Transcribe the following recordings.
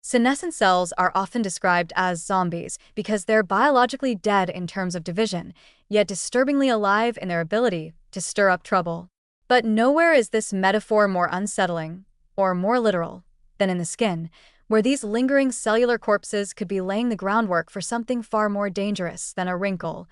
Senescent cells are often described as zombies because they're biologically dead in terms of division, yet disturbingly alive in their ability to stir up trouble. But nowhere is this metaphor more unsettling, or more literal, than in the skin, where these lingering cellular corpses could be laying the groundwork for something far more dangerous than a wrinkle: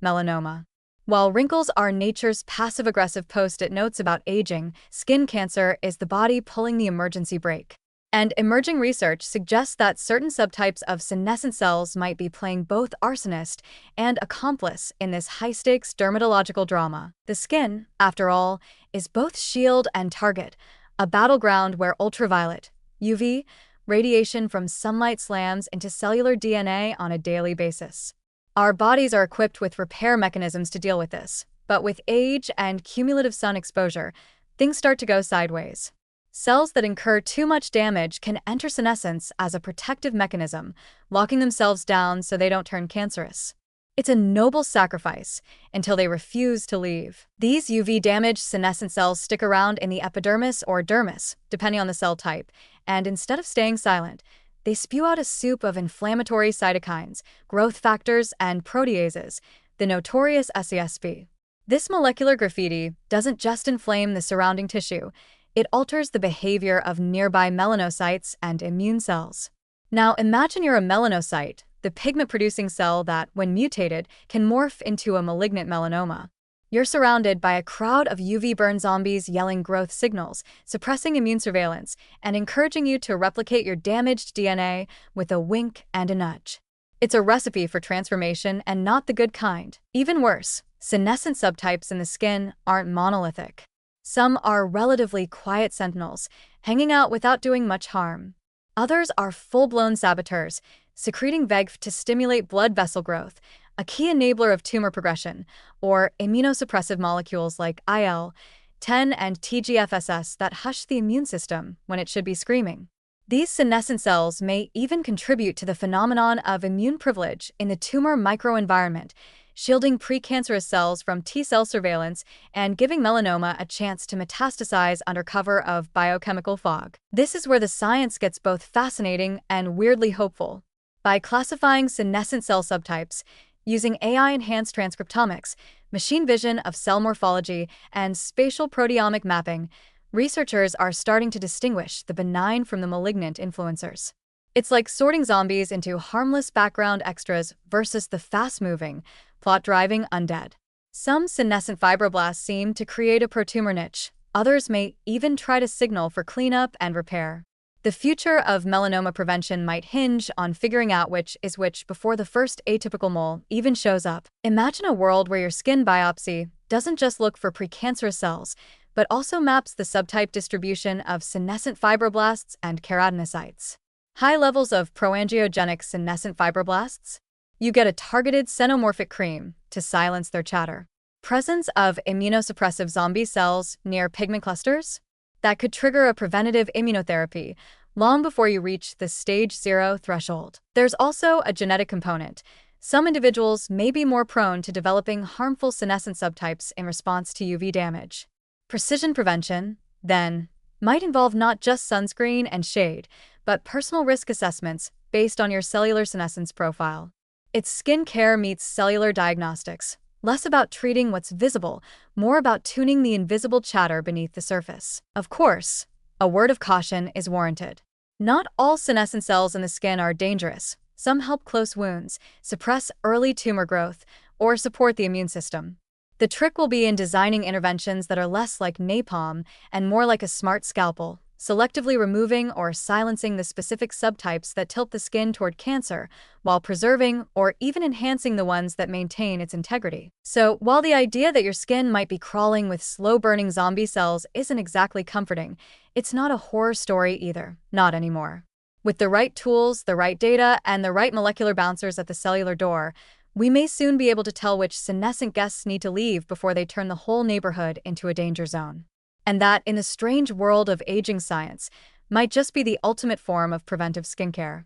melanoma. While wrinkles are nature's passive-aggressive post-it notes about aging, skin cancer is the body pulling the emergency brake. And emerging research suggests that certain subtypes of senescent cells might be playing both arsonist and accomplice in this high-stakes dermatological drama. The skin, after all, is both shield and target, a battleground where ultraviolet, UV, radiation from sunlight slams into cellular DNA on a daily basis. Our bodies are equipped with repair mechanisms to deal with this, but with age and cumulative sun exposure, things start to go sideways. Cells that incur too much damage can enter senescence as a protective mechanism, locking themselves down so they don't turn cancerous. It's a noble sacrifice until they refuse to leave. These UV-damaged senescent cells stick around in the epidermis or dermis, depending on the cell type, and instead of staying silent, they spew out a soup of inflammatory cytokines, growth factors, and proteases, the notorious SASP. This molecular graffiti doesn't just inflame the surrounding tissue, it alters the behavior of nearby melanocytes and immune cells. Now imagine you're a melanocyte, the pigment-producing cell that, when mutated, can morph into a malignant melanoma. You're surrounded by a crowd of UV-burn zombies yelling growth signals, suppressing immune surveillance, and encouraging you to replicate your damaged DNA with a wink and a nudge. It's a recipe for transformation and not the good kind. Even worse, senescent subtypes in the skin aren't monolithic. Some are relatively quiet sentinels, hanging out without doing much harm. Others are full-blown saboteurs, secreting VEGF to stimulate blood vessel growth, a key enabler of tumor progression, or immunosuppressive molecules like IL-10 and TGFSS that hush the immune system when it should be screaming. These senescent cells may even contribute to the phenomenon of immune privilege in the tumor microenvironment, shielding precancerous cells from T-cell surveillance and giving melanoma a chance to metastasize under cover of biochemical fog. This is where the science gets both fascinating and weirdly hopeful. By classifying senescent cell subtypes, using AI-enhanced transcriptomics, machine vision of cell morphology, and spatial proteomic mapping, researchers are starting to distinguish the benign from the malignant influencers. It's like sorting zombies into harmless background extras versus the fast-moving, plot-driving undead. Some senescent fibroblasts seem to create a pro-tumor niche. Others may even try to signal for cleanup and repair. The future of melanoma prevention might hinge on figuring out which is which before the first atypical mole even shows up. Imagine a world where your skin biopsy doesn't just look for precancerous cells, but also maps the subtype distribution of senescent fibroblasts and keratinocytes. High levels of proangiogenic senescent fibroblasts? You get a targeted xenomorphic cream to silence their chatter. Presence of immunosuppressive zombie cells near pigment clusters? That could trigger a preventative immunotherapy long before you reach the stage 0 threshold. There's also a genetic component. Some individuals may be more prone to developing harmful senescent subtypes in response to UV damage. Precision prevention, then, might involve not just sunscreen and shade, but personal risk assessments based on your cellular senescence profile. It's skin care meets cellular diagnostics, less about treating what's visible, more about tuning the invisible chatter beneath the surface. Of course, a word of caution is warranted. Not all senescent cells in the skin are dangerous. Some help close wounds, suppress early tumor growth, or support the immune system. The trick will be in designing interventions that are less like napalm and more like a smart scalpel, selectively removing or silencing the specific subtypes that tilt the skin toward cancer, while preserving or even enhancing the ones that maintain its integrity. So, while the idea that your skin might be crawling with slow-burning zombie cells isn't exactly comforting, it's not a horror story either. Not anymore. With the right tools, the right data, and the right molecular bouncers at the cellular door, we may soon be able to tell which senescent guests need to leave before they turn the whole neighborhood into a danger zone. And that, in the strange world of aging science, might just be the ultimate form of preventive skincare.